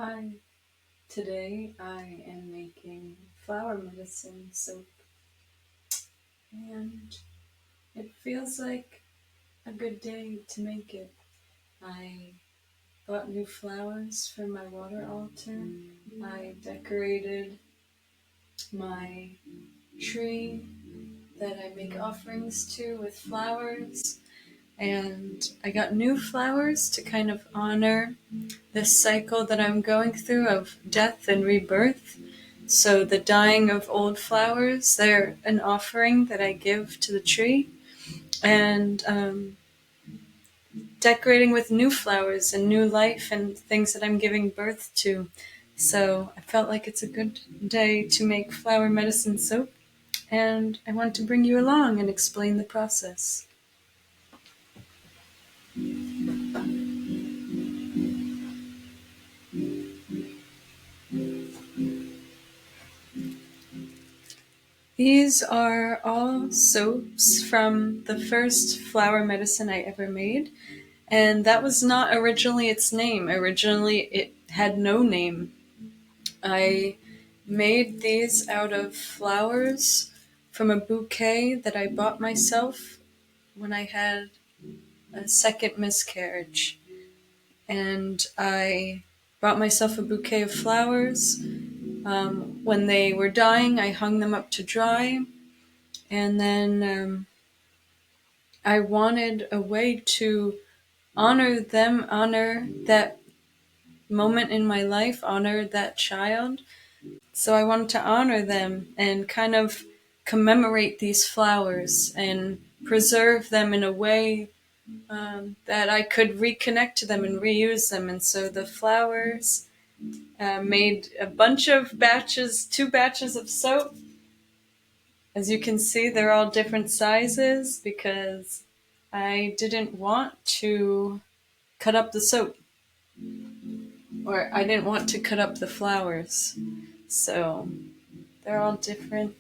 Hi, today I am making flower medicine soap and it feels like a good day to make it. I bought new flowers for my water altar. I decorated my tree that I make offerings to with flowers, and I got new flowers to kind of honor this cycle that I'm going through of death and rebirth. So the dying of old flowers, they're an offering that I give to the tree, and decorating with new flowers and new life and things that I'm giving birth to. So I felt like it's a good day to make flower medicine soap, and I want to bring you along and explain the process. These are all soaps from the first flower medicine I ever made. And that was not originally its name. Originally, it had no name. I made these out of flowers from a bouquet that I bought myself when I had a second miscarriage. And I bought myself a bouquet of flowers. When they were dying, I hung them up to dry. And then I wanted a way to honor them, honor that moment in my life, honor that child. So I wanted to honor them and kind of commemorate these flowers and preserve them in a way that I could reconnect to them and reuse them. And so the flowers made a bunch of batches, 2 batches of soap. As you can see, they're all different sizes because I didn't want to cut up the soap, or I didn't want to cut up the flowers. So they're all different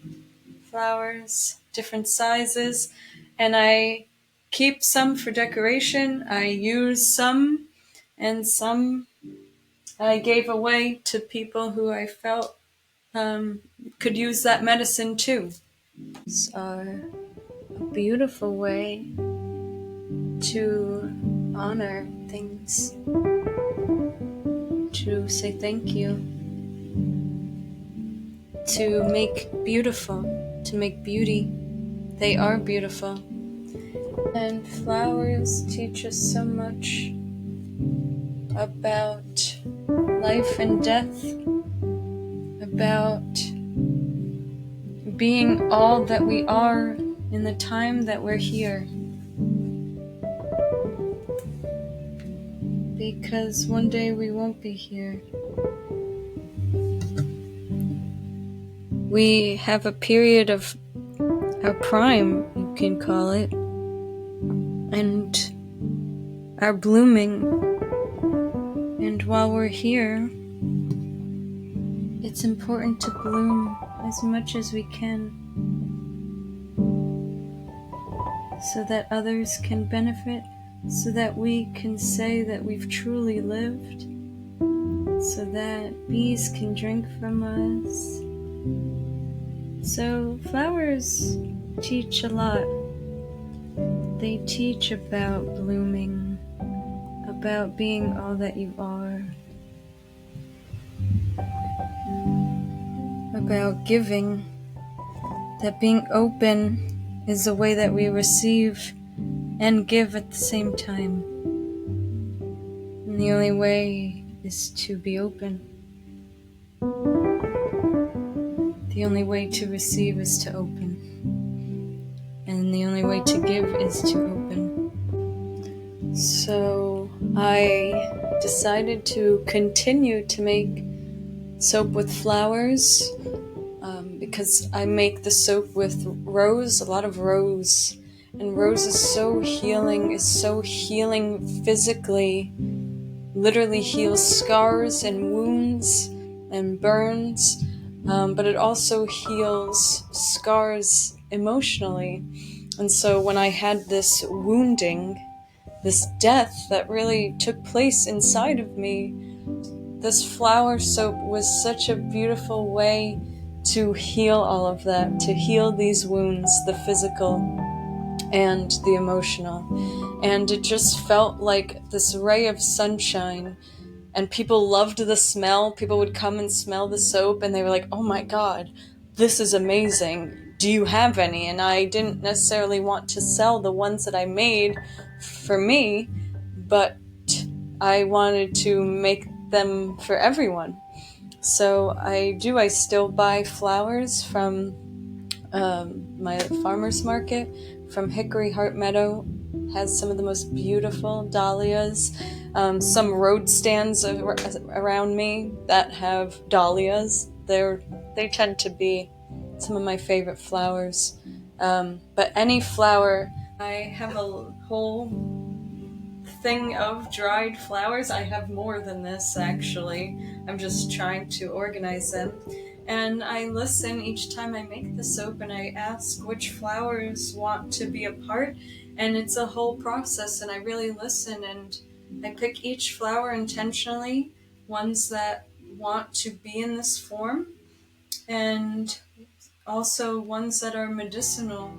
flowers, different sizes, and I keep some for decoration. I use some, and some I gave away to people who I felt could use that medicine too. So a beautiful way to honor things, to say thank you, to make beautiful, to make beauty. They are beautiful. And flowers teach us so much about life and death, about being all that we are in the time that we're here. Because one day we won't be here. We have a period of our prime, you can call it, and our blooming. And while we're here, it's important to bloom as much as we can so that others can benefit, so that we can say that we've truly lived, so that bees can drink from us. So flowers teach a lot. They teach about blooming, about being all that you are, about giving, that being open is the way that we receive and give at the same time. And the only way is to be open. The only way to receive is to open. And the only way to give is to open. So I decided to continue to make soap with flowers because I make the soap with rose, a lot of rose. And rose is so healing physically, literally heals scars and wounds and burns, but it also heals scars emotionally. And so when I had this wounding, this death that really took place inside of me, this flower soap was such a beautiful way to heal all of that, to heal these wounds, the physical and the emotional. And it just felt like this ray of sunshine. And people loved the smell. People would come and smell the soap and they were like, oh my god, this is amazing. Do you have any? And I didn't necessarily want to sell the ones that I made for me, but I wanted to make them for everyone. So I still buy flowers from my farmer's market, from Hickory Heart Meadow. Has some of the most beautiful dahlias. Some road stands around me that have dahlias. They tend to be some of my favorite flowers. But any flower, I have a whole thing of dried flowers. I have more than this, actually. I'm just trying to organize them. And I listen each time I make the soap and I ask which flowers want to be a part. And it's a whole process, and I really listen and I pick each flower intentionally, ones that want to be in this form, and also ones that are medicinal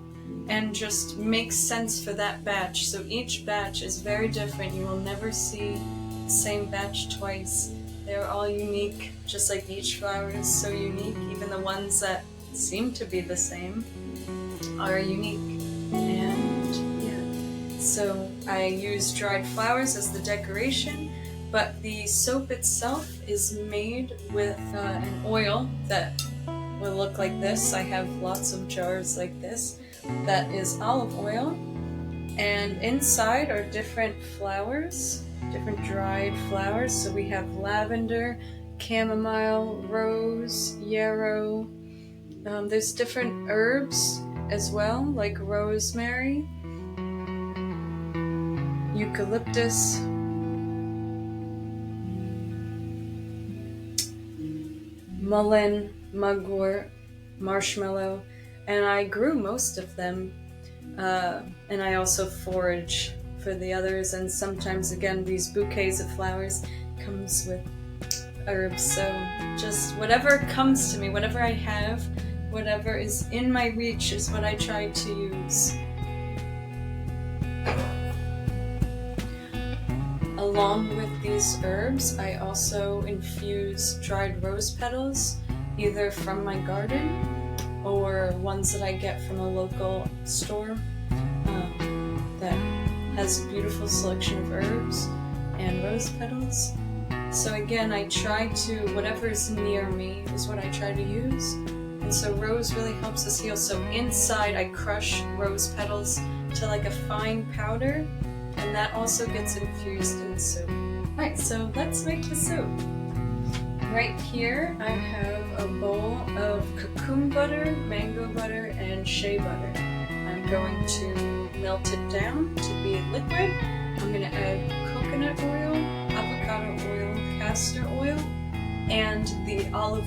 and just make sense for that batch. So each batch is very different. You will never see the same batch twice. They're all unique, just like each flower is so unique. Even the ones that seem to be the same are unique. And yeah, so I use dried flowers as the decoration, but the soap itself is made with an oil that will look like this. I have lots of jars like this. That is olive oil, and inside are different flowers, different dried flowers. So we have lavender, chamomile, rose, yarrow. There's different herbs as well, like rosemary, eucalyptus, mullein, mugwort, marshmallow, and I grew most of them. And I also forage for the others, and sometimes again these bouquets of flowers comes with herbs. So just whatever comes to me, whatever I have, whatever is in my reach is what I try to use. Along with these herbs, I also infuse dried rose petals, either from my garden or ones that I get from a local store that has a beautiful selection of herbs and rose petals. So again, I try to, whatever is near me is what I try to use. And so rose really helps us heal. So inside I crush rose petals to like a fine powder, and that also gets infused in soap. Alright, so let's make the soap. Right here I have a bowl of cocoon butter, mango butter, and shea butter. I'm going to melt it down to be liquid. I'm going to add coconut oil, avocado oil, castor oil, and the olive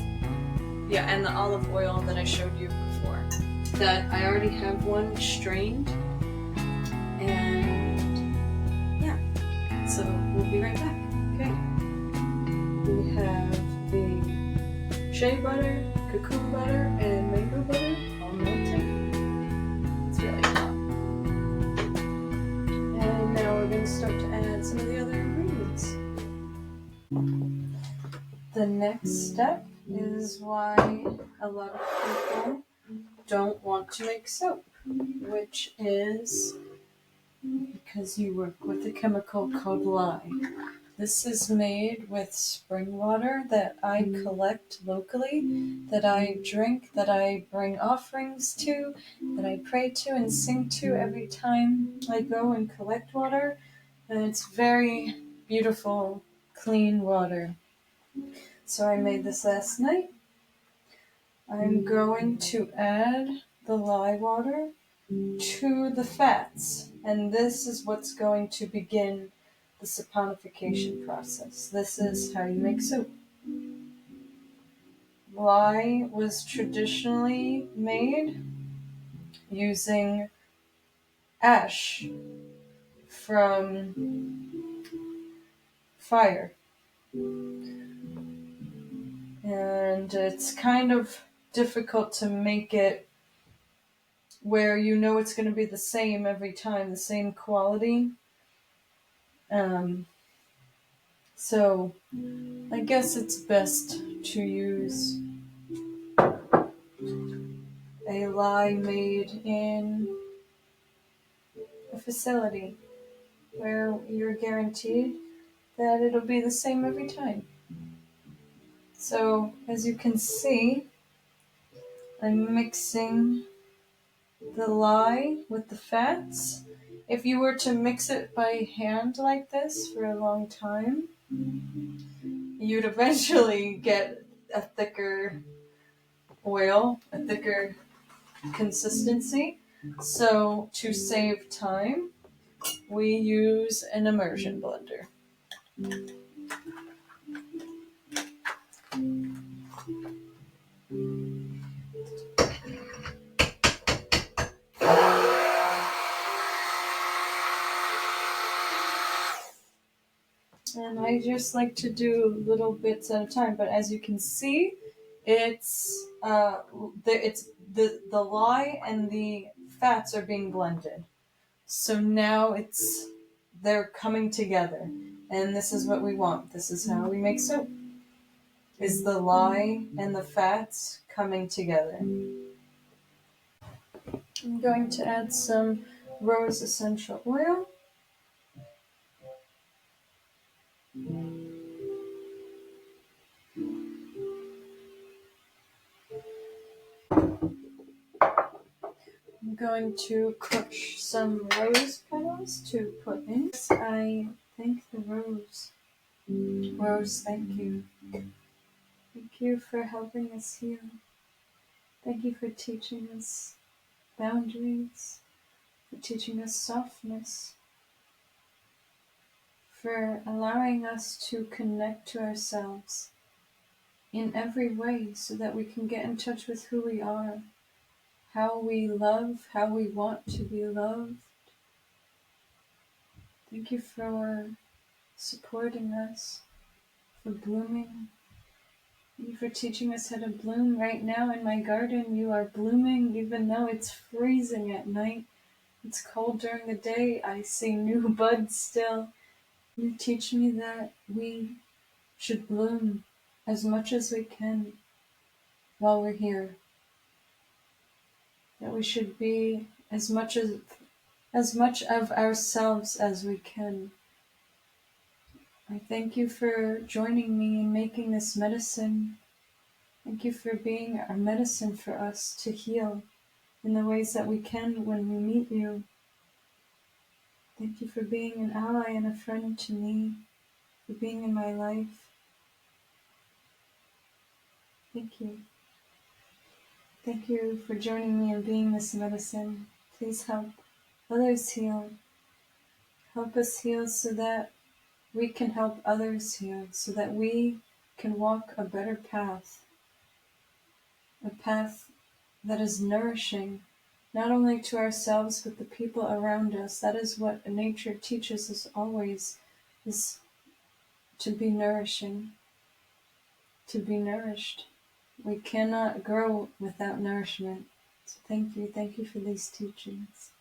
oil that I showed you before. That I already have one strained, and yeah, so we'll be right back. Okay. We have the shea butter, cocoon butter, and mango butter all melted. It's really hot. And now we're going to start to add some of the other ingredients. The next step is why a lot of people don't want to make soap, which is because you work with a chemical called lye. This is made with spring water that I collect locally, that I drink, that I bring offerings to, that I pray to and sing to every time I go and collect water. And it's very beautiful, clean water. So I made this last night. I'm going to add the lye water to the fats, and this is what's going to begin the saponification process. This is how you make soap. Lye was traditionally made using ash from fire. and it's kind of difficult to make it where you know it's going to be the same every time, the same quality. Um, so I guess it's best to use a lie made in a facility where you're guaranteed that it'll be the same every time. So as you can see, I'm mixing the lye with the fats. If you were to mix it by hand like this for a long time, you'd eventually get a thicker oil, a thicker consistency. So to save time, we use an immersion blender. And I just like to do little bits at a time. But as you can see, it's the lye and the fats are being blended. So now they're coming together, and this is what we want. This is how we make soap. Is the lye and the fats coming together. I'm going to add some rose essential oil. I'm going to crush some rose petals to put in. I thank the rose. Rose, thank you. Thank you for helping us heal. Thank you for teaching us boundaries, for teaching us softness, for allowing us to connect to ourselves in every way so that we can get in touch with who we are, how we love, how we want to be loved. Thank you for supporting us, for blooming. Thank you for teaching us how to bloom. Right now in my garden, you are blooming even though it's freezing at night. It's cold during the day. I see new buds still. You teach me that we should bloom as much as we can while we're here. That we should be as much of ourselves as we can. I thank you for joining me in making this medicine. Thank you for being our medicine for us to heal in the ways that we can when we meet you. Thank you for being an ally and a friend to me, for being in my life. Thank you. Thank you for joining me in being this medicine. Please help others heal. Help us heal so that we can help others heal, so that we can walk a better path, a path that is nourishing, not only to ourselves, but the people around us. That is what nature teaches us always, is to be nourishing, to be nourished. We cannot grow without nourishment. So thank you for these teachings.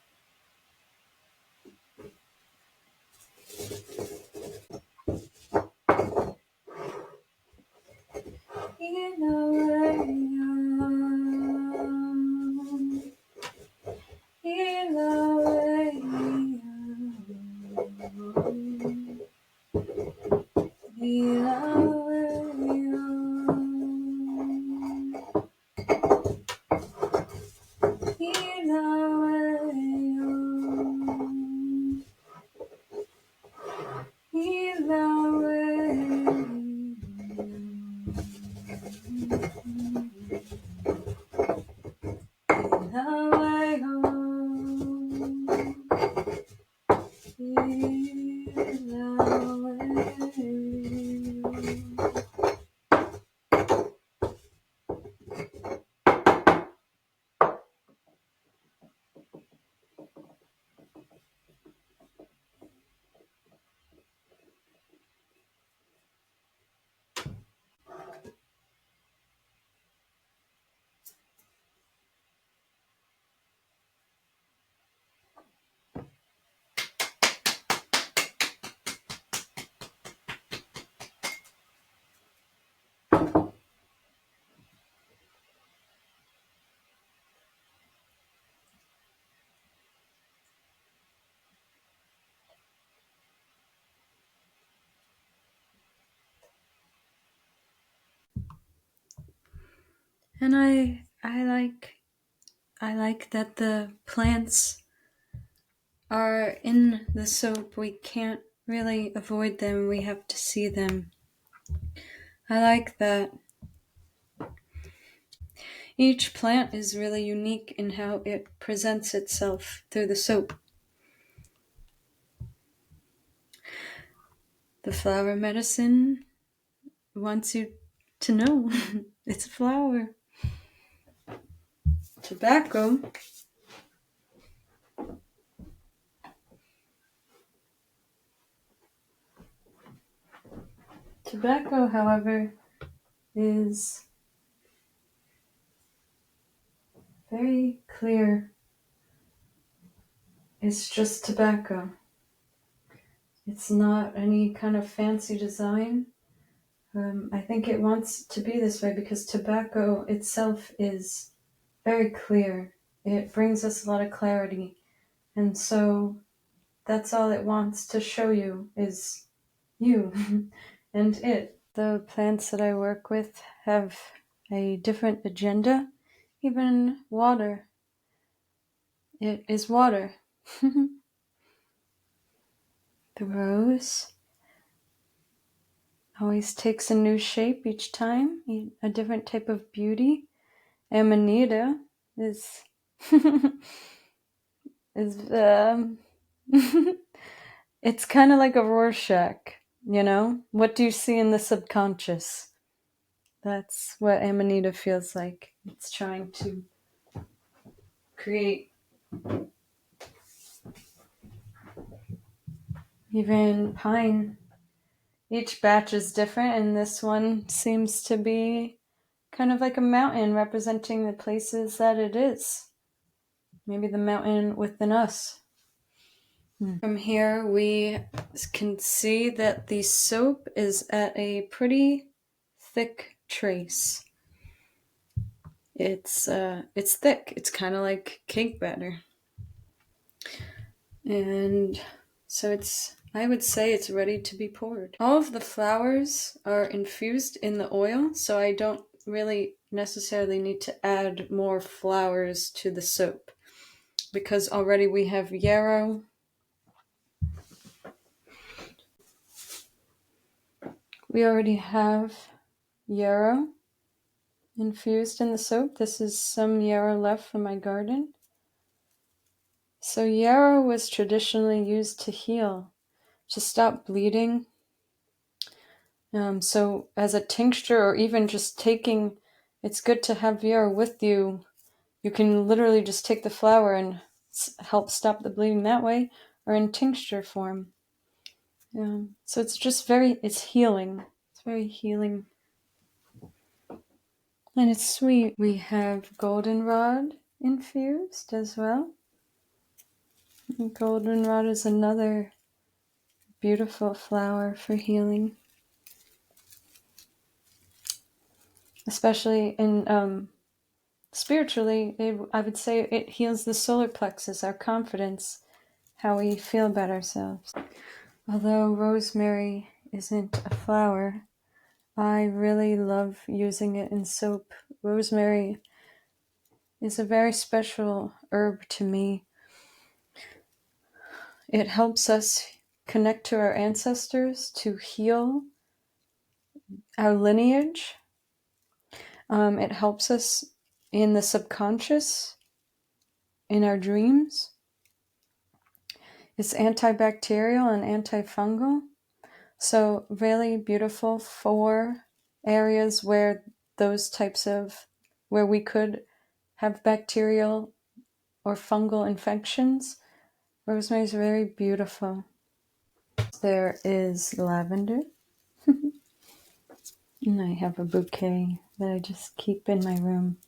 And I like that the plants are in the soap. We can't really avoid them. We have to see them. I like that each plant is really unique in how it presents itself through the soap. The flower medicine wants you to know it's a flower. Tobacco Tobacco, however, is very clear. It's just tobacco. It's not any kind of fancy design. I think it wants to be this way because tobacco itself is very clear. It brings us a lot of clarity. And so that's all it wants to show you is you and it. The plants that I work with have a different agenda. Even water. It is water. The rose always takes a new shape each time, a different type of beauty. Amanita is is it's kind of like a Rorschach, you know? What do you see in the subconscious? That's what Amanita feels like. It's trying to create. Even pine. Each batch is different, and this one seems to be kind of like a mountain representing the places that it is. Maybe the mountain within us. From here, we can see that the soap is at a pretty thick trace. It's thick. It's kind of like cake batter. And so I would say it's ready to be poured. All of the flowers are infused in the oil, so I don't really necessarily need to add more flowers to the soap because already we have yarrow. We already have yarrow infused in the soap. This is some yarrow left from my garden. So yarrow was traditionally used to heal, to stop bleeding. So as a tincture or even just taking, it's good to have yarrow with you. You can literally just take the flower and help stop the bleeding that way, or in tincture form. So it's just it's healing. It's very healing. And it's sweet. We have goldenrod infused as well. And goldenrod is another beautiful flower for healing. Especially in spiritually, I would say it heals the solar plexus, our confidence, how we feel about ourselves. Although rosemary isn't a flower, I really love using it in soap. Rosemary is a very special herb to me. It helps us connect to our ancestors, to heal our lineage. It helps us in the subconscious, in our dreams. It's antibacterial and antifungal. So really beautiful for areas where where we could have bacterial or fungal infections. Rosemary is very beautiful. There is lavender. And I have a bouquet that I just keep in my room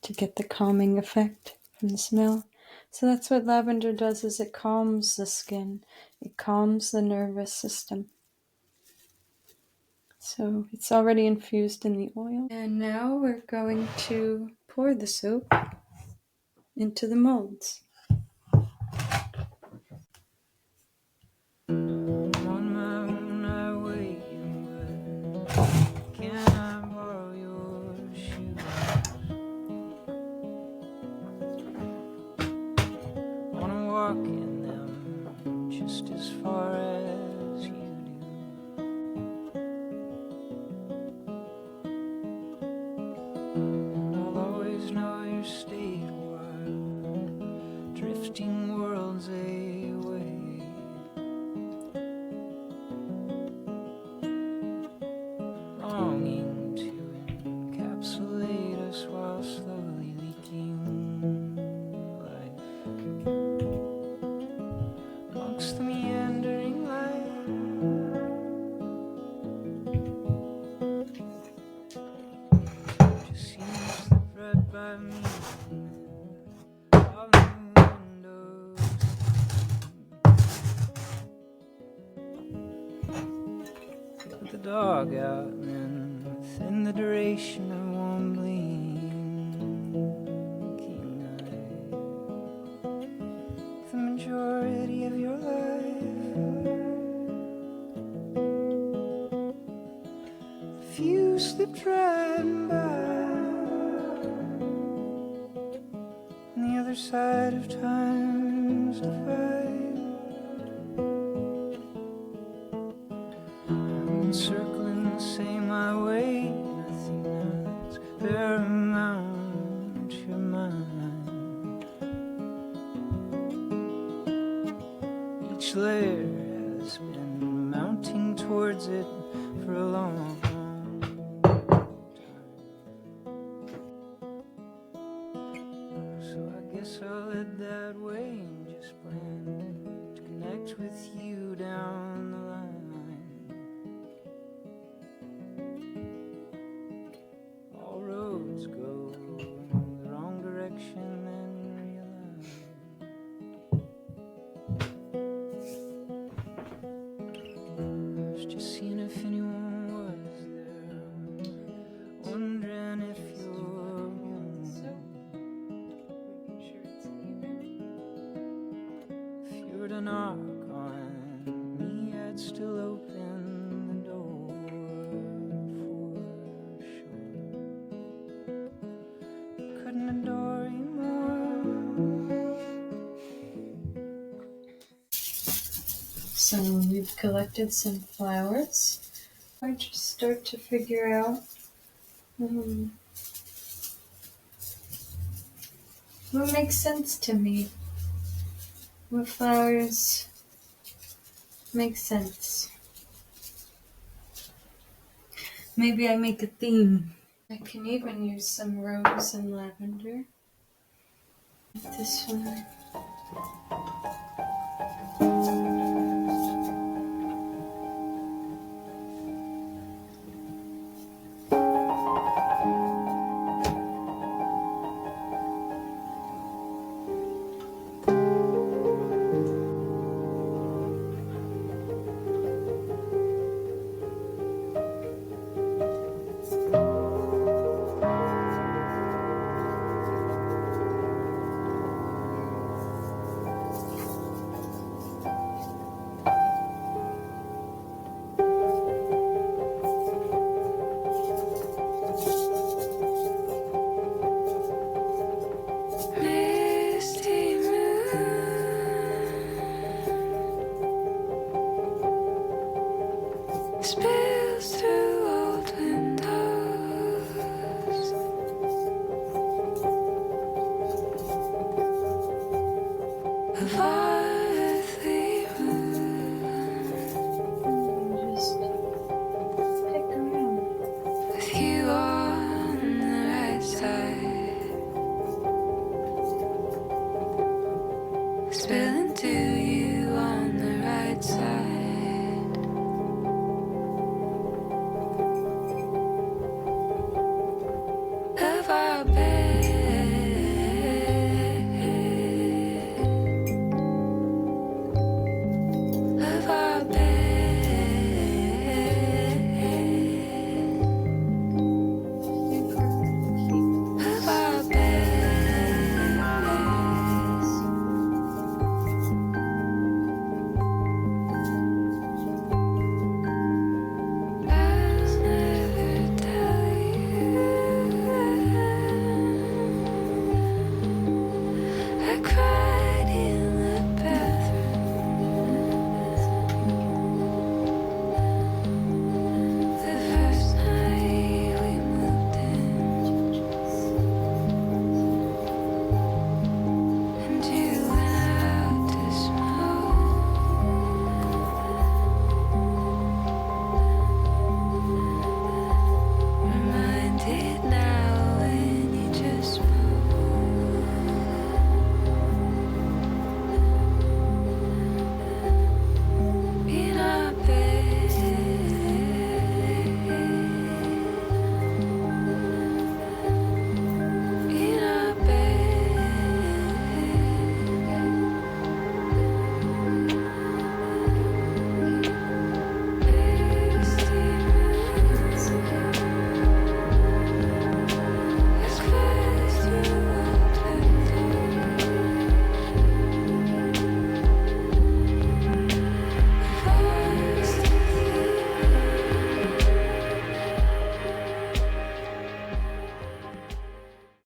to get the calming effect from the smell. So that's what lavender does, is it calms the skin. It calms the nervous system. So it's already infused in the oil. And now we're going to pour the soap into the molds. longing to encapsulate us while slowly leaking life amongst the meandering light. Just seems to slip right by me on the windows. Put the dog out, and then within the duration of one blinking night, the majority of your life, a few slipped right by, on the other side of time's divide. Circling the same highway, nothing that's paramount to your mind. Each layer has been mounting towards it for a long time. So I guess I'll head that way and just plan to connect with you down the line. All roads go the wrong direction and realign. I was just seeing if anyone was there, wondering if you're home. If you were to knock on me, I'd still open the door for sure. Couldn't adore you more. So we've collected some flowers. I just start to figure out what makes sense to me. What flowers make sense. Maybe I make a theme. I can even use some rose and lavender. Like this one.